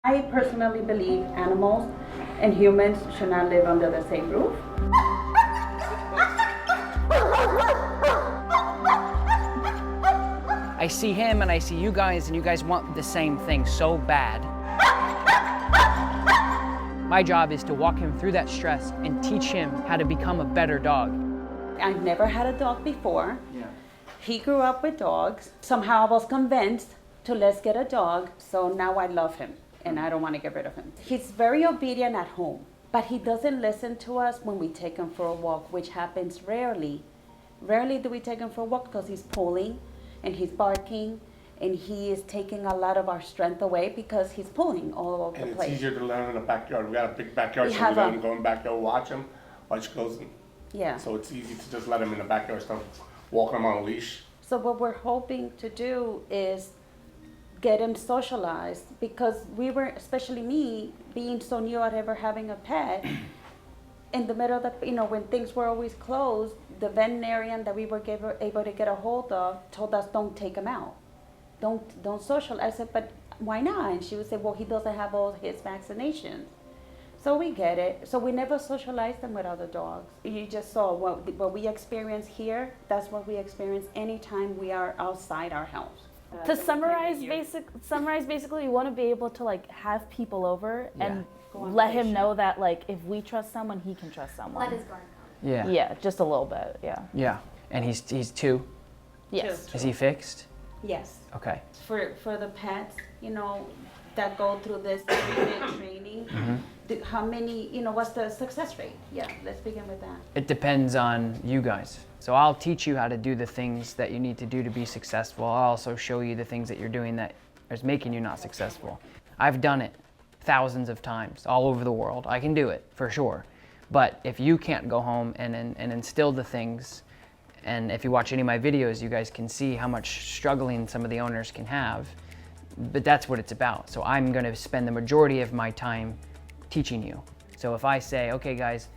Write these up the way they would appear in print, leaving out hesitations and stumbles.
I personally believe animals and humans should not live under the same roof. I see him and I see you guys, and you guys want the same thing so bad. My job is to walk him through that stress and teach him how to become a better dog. I've never had a dog before. Yeah. He grew up with dogs. Somehow I was convinced to let's get a dog. So now I love him and I don't want to get rid of him. He's very obedient at home, but he doesn't listen to us when we take him for a walk, which happens rarely. Rarely do we take him for a walk because he's pulling and he's barking and he is taking a lot of our strength away because he's pulling all over And the it's place. easier to learn in the backyard. We got a big backyard, We so we have let a- him go in the backyard, watch him closing. Yeah. So it's easy to just let him in the backyard, start walking him on a leash. So what we're hoping to do is get him socialized, because we were, especially me, being so new at ever having a pet, in the middle of the, when things were always closed, the veterinarian that we were able to get a hold of told us, don't take him out. Don't socialize. I said, but why not? And she would say, well, he doesn't have all his vaccinations. So we get it. So we never socialized them with other dogs. You just saw what we experience here, that's what we experience anytime we are outside our house. To summarize, basically, you want to be able to like have people over and let him know that like if we trust someone, he can trust someone. Let his guard come. Yeah. Yeah, just a little bit. Yeah. Yeah. And he's 2. Yes. Is he fixed? Yes. Okay. For the pets, that go through this training, how many, what's the success rate? Yeah, let's begin with that. It depends on you guys. So I'll teach you how to do the things that you need to do to be successful. I'll also show you the things that you're doing that is making you not successful. I've done it thousands of times all over the world. I can do it for sure. But if you can't go home and instill the things, and if you watch any of my videos, you guys can see how much struggling some of the owners can have. But that's what it's about. So I'm gonna spend the majority of my time teaching you. So if I say, okay guys,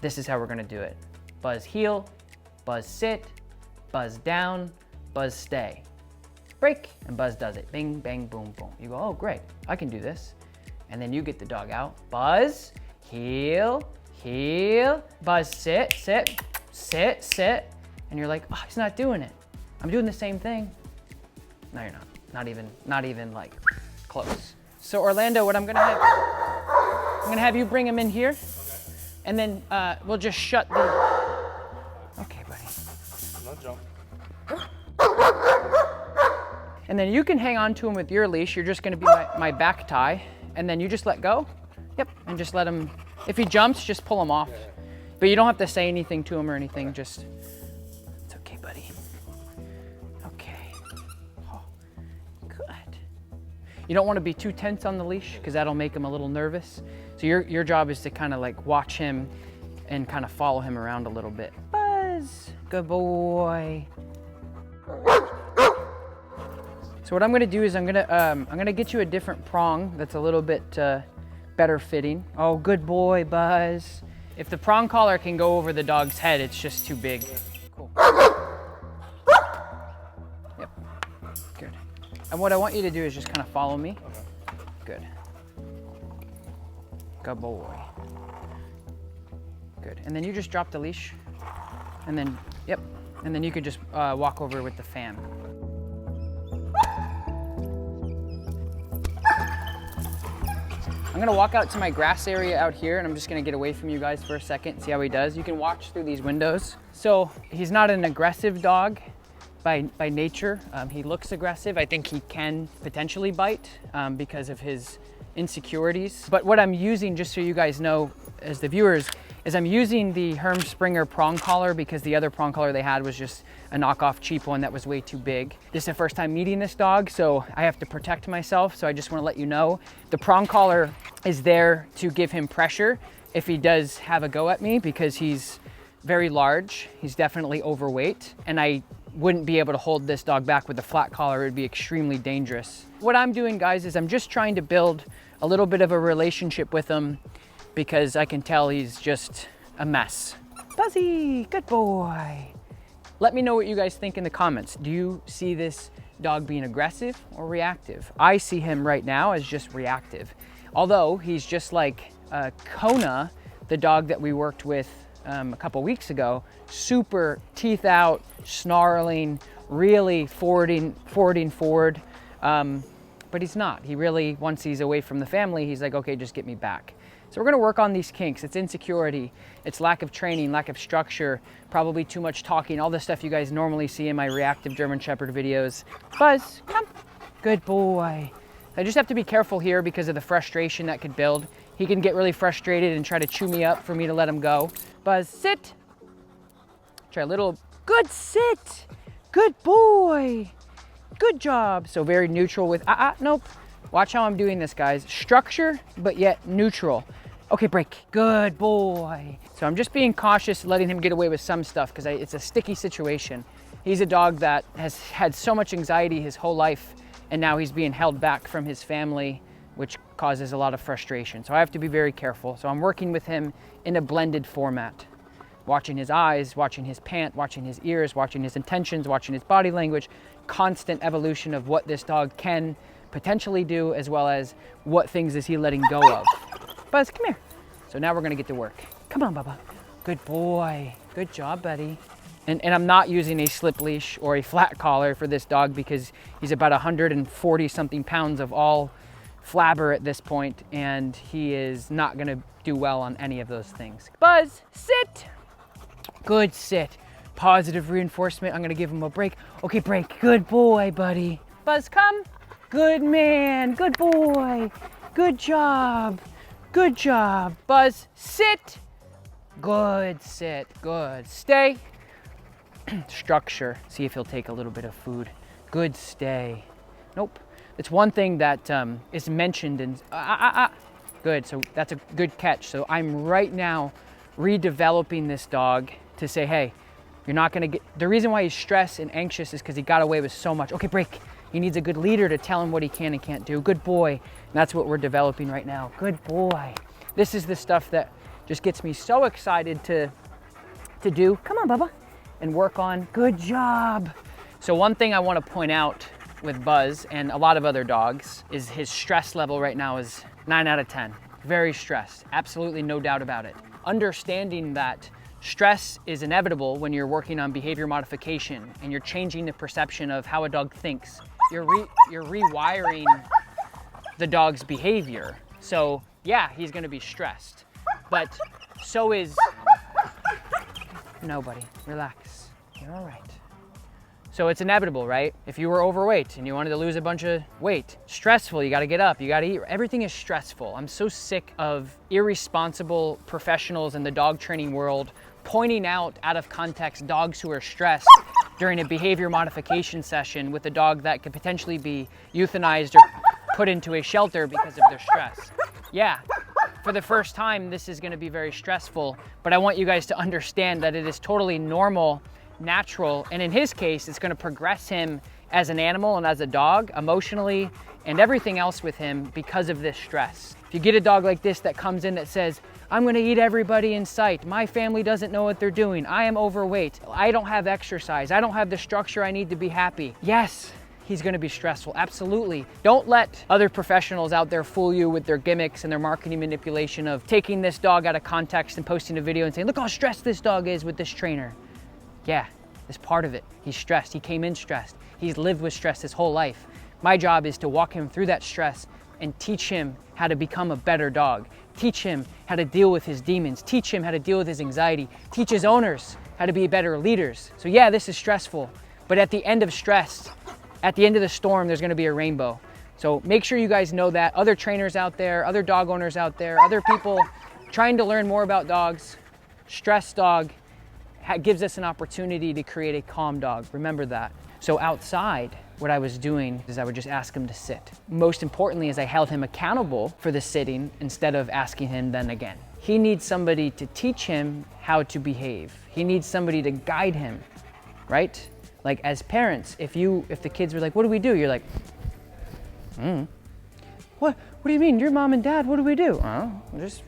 this is how we're gonna do it. Buzz heel, Buzz sit, Buzz down, Buzz stay. Break, and Buzz does it. Bing, bang, boom, boom. You go, oh great, I can do this. And then you get the dog out. Buzz, heel, heel, Buzz sit, sit, sit, sit. And you're like, oh, he's not doing it. I'm doing the same thing. No, you're not. Not even like close. So Orlando, what I'm gonna have you bring him in here, and then we'll just shut the. Okay, buddy. No jump. And then you can hang on to him with your leash. You're just gonna be my back tie, and then you just let go. Yep, and just let him. If he jumps, just pull him off. But you don't have to say anything to him or anything. Just. It's okay, buddy. Okay. Oh, good. You don't want to be too tense on the leash because that'll make him a little nervous. So your job is to kind of like watch him and kind of follow him around a little bit. Buzz, good boy. So what I'm gonna do is I'm gonna get you a different prong that's a little bit better fitting. Oh, good boy, Buzz. If the prong collar can go over the dog's head, it's just too big. Cool. Yep, good. And what I want you to do is just kind of follow me. Good. Good boy. Good. And then you just drop the leash. And then, yep. And then you can just walk over with the fan. I'm gonna walk out to my grass area out here, and I'm just gonna get away from you guys for a second, see how he does. You can watch through these windows. So he's not an aggressive dog by nature. He looks aggressive. I think he can potentially bite because of his insecurities. But what I'm using, just so you guys know, as the viewers, is I'm using the Herm Springer prong collar because the other prong collar they had was just a knockoff cheap one that was way too big. This is the first time meeting this dog, so I have to protect myself. So I just want to let you know, the prong collar is there to give him pressure if he does have a go at me, because he's very large. He's definitely overweight, and I wouldn't be able to hold this dog back with a flat collar. It would be extremely dangerous. What I'm doing, guys, is I'm just trying to build a little bit of a relationship with him, because I can tell he's just a mess. Buzzy, good boy. Let me know what you guys think in the comments. Do you see this dog being aggressive or reactive? I see him right now as just reactive. Although he's just like Kona, the dog that we worked with a couple weeks ago, super teeth out, snarling, really forward. But he's not. He really, once he's away from the family, he's like, okay, just get me back. So we're gonna work on these kinks. It's insecurity, it's lack of training, lack of structure, probably too much talking, all the stuff you guys normally see in my reactive German Shepherd videos. Buzz, come. Good boy. I just have to be careful here because of the frustration that could build. He can get really frustrated and try to chew me up for me to let him go. Buzz, sit. Try a little, good sit. Good boy. Good job. So very neutral with, nope. Watch how I'm doing this, guys. Structure, but yet neutral. Okay, break. Good boy. So I'm just being cautious, letting him get away with some stuff because it's a sticky situation. He's a dog that has had so much anxiety his whole life, and now he's being held back from his family, which causes a lot of frustration. So I have to be very careful. So I'm working with him in a blended format. Watching his eyes, watching his pant, watching his ears, watching his intentions, watching his body language, constant evolution of what this dog can potentially do, as well as what things is he letting go of. Buzz, come here. So now we're gonna get to work. Come on, Bubba. Good boy. Good job, buddy. And I'm not using a slip leash or a flat collar for this dog because he's about 140 something pounds of all flabber at this point, and he is not gonna do well on any of those things. Buzz, sit. Good sit. Positive reinforcement. I'm gonna give him a break. Okay, break. Good boy, buddy. Buzz, come. Good man. Good boy. Good job. Good job. Buzz, sit. Good sit. Good. Stay. Structure. See if he'll take a little bit of food. Good stay. Nope. It's one thing that is mentioned in Good. So that's a good catch. So I'm right now redeveloping this dog to say, hey, you're not gonna get, the reason why he's stressed and anxious is because he got away with so much. Okay, break. He needs a good leader to tell him what he can and can't do. Good boy. And that's what we're developing right now. Good boy. This is the stuff that just gets me so excited to do. Come on, Bubba. And work on. Good job. So one thing I want to point out with Buzz and a lot of other dogs is his stress level right now is 9 out of 10. Very stressed. Absolutely no doubt about it. Understanding that stress is inevitable when you're working on behavior modification and you're changing the perception of how a dog thinks. You're rewiring the dog's behavior. So yeah, he's gonna be stressed, but so is nobody. Relax, you're all right. So it's inevitable, right? If you were overweight and you wanted to lose a bunch of weight, stressful, you gotta get up, you gotta eat. Everything is stressful. I'm so sick of irresponsible professionals in the dog training world pointing out of context dogs who are stressed during a behavior modification session with a dog that could potentially be euthanized or put into a shelter because of their stress. Yeah, for the first time, this is gonna be very stressful, but I want you guys to understand that it is totally normal, natural, and in his case, it's gonna progress him as an animal and as a dog, emotionally, and everything else with him because of this stress. If you get a dog like this that comes in that says, I'm gonna eat everybody in sight, my family doesn't know what they're doing, I am overweight, I don't have exercise, I don't have the structure I need to be happy. Yes, he's gonna be stressful, absolutely. Don't let other professionals out there fool you with their gimmicks and their marketing manipulation of taking this dog out of context and posting a video and saying, look how stressed this dog is with this trainer. Yeah, it's part of it. He's stressed, he came in stressed. He's lived with stress his whole life. My job is to walk him through that stress and teach him how to become a better dog. Teach him how to deal with his demons. Teach him how to deal with his anxiety. Teach his owners how to be better leaders. So yeah, this is stressful, but at the end of stress, at the end of the storm, there's gonna be a rainbow. So make sure you guys know that. Other trainers out there, other dog owners out there, other people trying to learn more about dogs, stress dog gives us an opportunity to create a calm dog. Remember that. So outside, what I was doing is I would just ask him to sit. Most importantly is I held him accountable for the sitting instead of asking him then again. He needs somebody to teach him how to behave. He needs somebody to guide him, right? Like as parents, if the kids were like, what do we do? You're like, What do you mean? You're mom and dad, what do we do? Oh, just,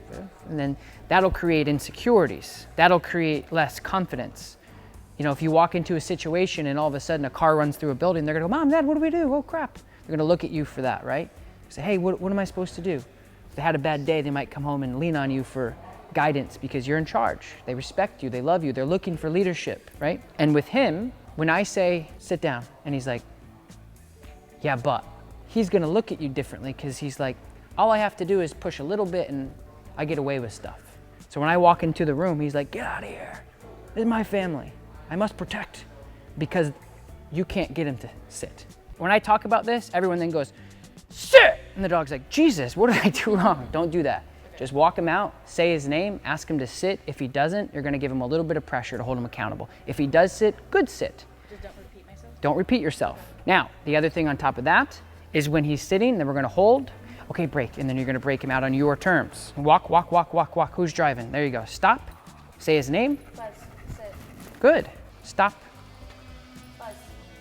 and then that'll create insecurities. That'll create less confidence. You know, if you walk into a situation and all of a sudden a car runs through a building, they're gonna go, Mom, Dad, what do we do? Oh crap. They're gonna look at you for that, right? Say, hey, what am I supposed to do? If they had a bad day, they might come home and lean on you for guidance because you're in charge. They respect you, they love you, they're looking for leadership, right? And with him, when I say, sit down, and he's like, yeah, but, he's gonna look at you differently because he's like, all I have to do is push a little bit and I get away with stuff. So when I walk into the room, he's like, get out of here. This is my family. I must protect, because you can't get him to sit. When I talk about this, everyone then goes, sit! And the dog's like, Jesus, what did I do wrong? Don't do that. Just walk him out, say his name, ask him to sit. If he doesn't, you're gonna give him a little bit of pressure to hold him accountable. If he does sit, good sit. Just don't repeat myself? Don't repeat yourself. Now, the other thing on top of that is when he's sitting, then we're gonna hold. Okay, break, and then you're gonna break him out on your terms. Walk, walk, walk, walk, walk. Who's driving? There you go. Stop. Say his name. Buzz, sit. Good. Stop. Buzz,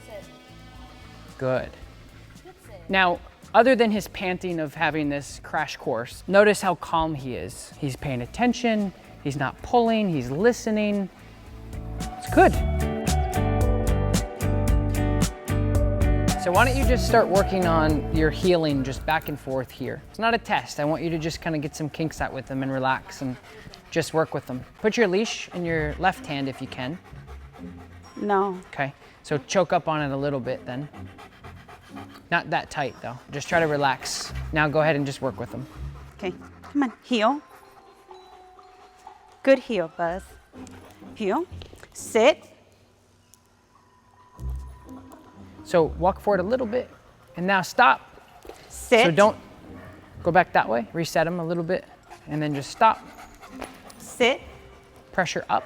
sit. Good. Good sit. Now, other than his panting of having this crash course, notice how calm he is. He's paying attention, he's not pulling, he's listening. It's good. So why don't you just start working on your healing just back and forth here. It's not a test. I want you to just kind of get some kinks out with them and relax and just work with them. Put your leash in your left hand if you can. No. Okay, so choke up on it a little bit then. Not that tight though. Just try to relax. Now go ahead and just work with them. Okay, come on, heel. Good heel, Buzz. Heel. Sit. So walk forward a little bit and now stop. Sit. So don't go back that way. Reset them a little bit and then just stop. Sit. Pressure up.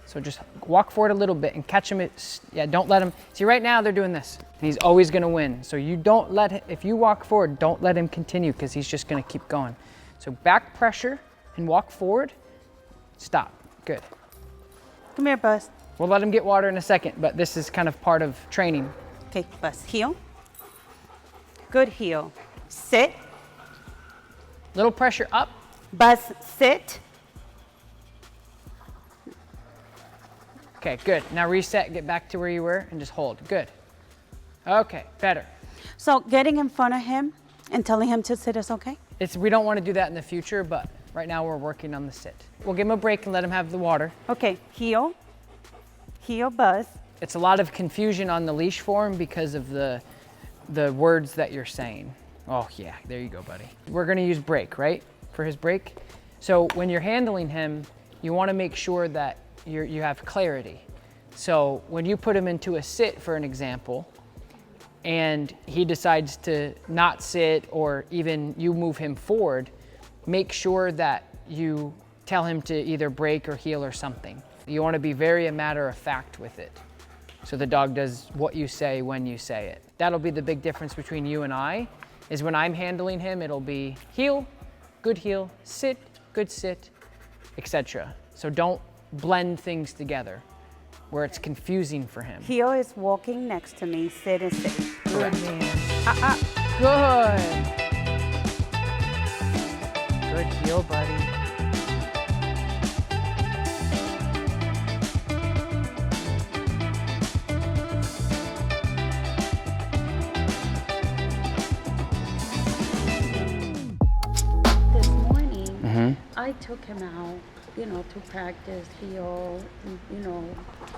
So just walk forward a little bit and catch him. Yeah, don't let him. See, right now they're doing this. And he's always gonna win. So you don't let him, if you walk forward, don't let him continue because he's just gonna keep going. So back pressure and walk forward. Stop. Good. Come here, Buzz. We'll let him get water in a second, but this is kind of part of training. Okay, Buzz. Heel. Good heel. Sit. Little pressure up. Buzz, sit. Okay, good. Now reset, get back to where you were and just hold. Good. Okay, better. So getting in front of him and telling him to sit is okay? We don't want to do that in the future, but right now we're working on the sit. We'll give him a break and let him have the water. Okay, heel. Heel, Buzz. It's a lot of confusion on the leash form because of the words that you're saying. Oh yeah, there you go, buddy. We're gonna use break, right? For his break. So when you're handling him, you wanna make sure that you have clarity. So when you put him into a sit, for an example, and he decides to not sit or even you move him forward, make sure that you tell him to either break or heel or something. You want to be very a matter of fact with it. So the dog does what you say when you say it. That'll be the big difference between you and I, is when I'm handling him, it'll be heel, sit, good sit, etc. So don't blend things together where it's confusing for him. Heel is walking next to me. Sit and sit. Good man. Good. Good heel, buddy. This morning, I took him out, to practice heel,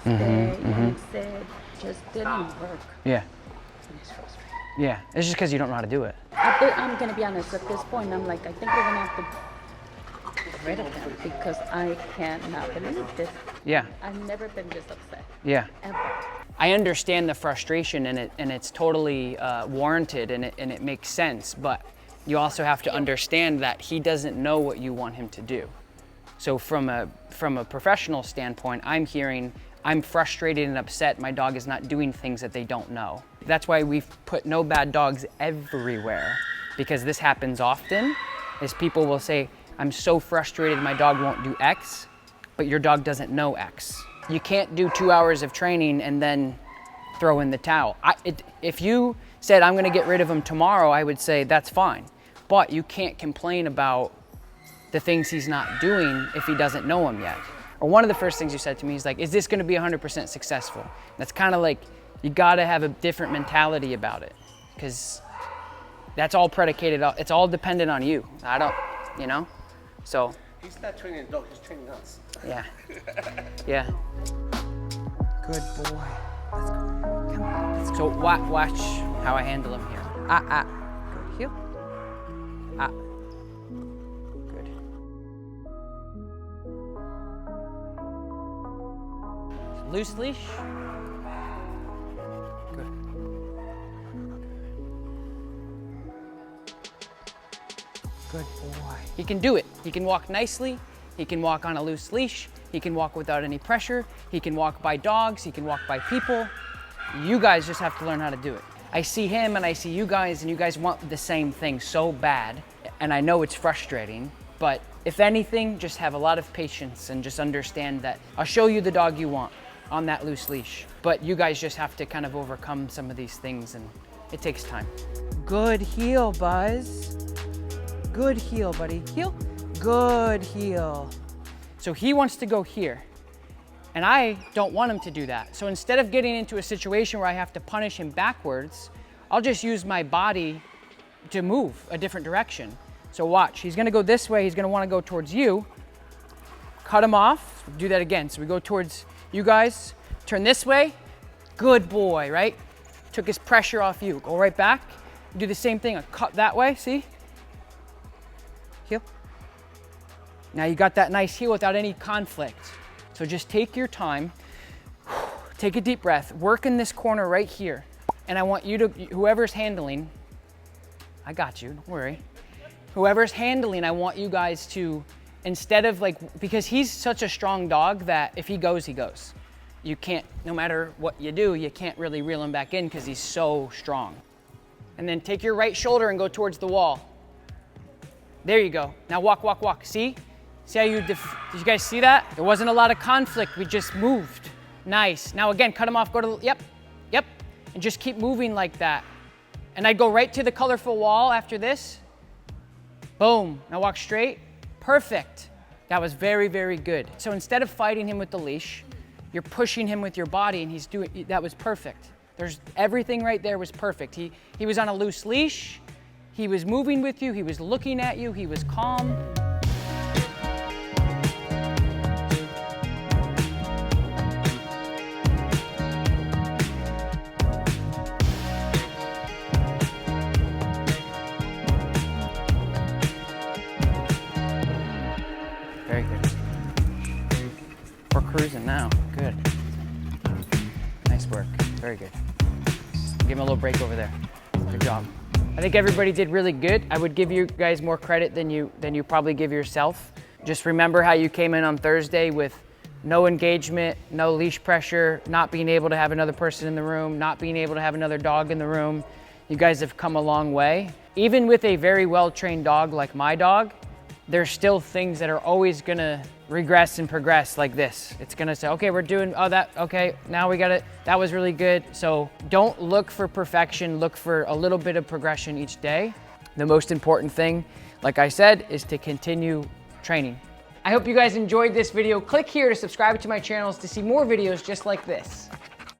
stay and sit. Just didn't work. Yeah. And it's frustrating. Yeah. It's just because you don't know how to do it. I'm gonna be honest, at this point, I'm like, I think we're gonna have to get rid of him because I cannot believe this. Yeah. I've never been this upset, Yeah. ever. I understand the frustration and it's totally warranted and it makes sense, but you also have to understand that he doesn't know what you want him to do. So from a professional standpoint, I'm hearing, I'm frustrated and upset, my dog is not doing things that they don't know. That's why we've put no bad dogs everywhere, because this happens often, is people will say, I'm so frustrated my dog won't do X, but your dog doesn't know X. You can't do 2 hours of training and then throw in the towel. If you said, I'm gonna get rid of him tomorrow, I would say, that's fine. But you can't complain about the things he's not doing if he doesn't know him yet. Or one of the first things you said to me is like, is this gonna be 100% successful? That's kind of like, you gotta have a different mentality about it. Because That's all predicated, it's all dependent on you. I don't, you know? So. He's not training the dog, he's training us. Yeah. Yeah. Good boy. Let's go. Come on. Let's go. So watch how I handle him here. Good. Heel. Good. Loose leash. Good. Good boy. He can do it. He can walk nicely. He can walk on a loose leash. He can walk without any pressure. He can walk by dogs. He can walk by people. You guys just have to learn how to do it. I see him and I see you guys, and you guys want the same thing so bad. And I know it's frustrating, but if anything, just have a lot of patience and just understand that I'll show you the dog you want on that loose leash. But you guys just have to kind of overcome some of these things, and it takes time. Good heel, Buzz. Good heel, buddy. Heel. Good heel. So he wants to go here, and I don't want him to do that. So instead of getting into a situation where I have to punish him backwards, I'll just use my body to move a different direction. So watch, he's gonna go this way, he's gonna wanna go towards you. Cut him off, do that again. So we go towards you guys, turn this way, good boy, right? Took his pressure off you, go right back. Do the same thing, cut that way, see? Heel. Now you got that nice heel without any conflict. So just take your time, take a deep breath, work in this corner right here. And I want you to, whoever's handling, I got you, don't worry. Whoever's handling, I want you guys to, instead of like, because he's such a strong dog that if he goes, he goes. You can't, no matter what you do, you can't really reel him back in because he's so strong. And then take your right shoulder and go towards the wall. There you go. Now walk, walk, walk. See? See how did you guys see that? There wasn't a lot of conflict. We just moved. Nice. Now again, cut him off. Go to, yep. And just keep moving like that. And I'd go right to the colorful wall after this. Boom. Now walk straight. Perfect. That was very, very good. So instead of fighting him with the leash, you're pushing him with your body, and he's doing, that was perfect. There's everything right there was perfect. He was on a loose leash. He was moving with you. He was looking at you. He was calm. Very good. We're cruising now. Good. Nice work. Very good. Give him a little break over there. Good job. I think everybody did really good. I would give you guys more credit than you probably give yourself. Just remember how you came in on Thursday with no engagement, no leash pressure, not being able to have another person in the room, not being able to have another dog in the room. You guys have come a long way. Even with a very well-trained dog like my dog, there's still things that are always gonna regress and progress like this. It's gonna say, okay, we're doing, oh, that, okay, now we got it. That was really good. So don't look for perfection, look for a little bit of progression each day. The most important thing, like I said, is to continue training. I hope you guys enjoyed this video. Click here to subscribe to my channels to see more videos just like this.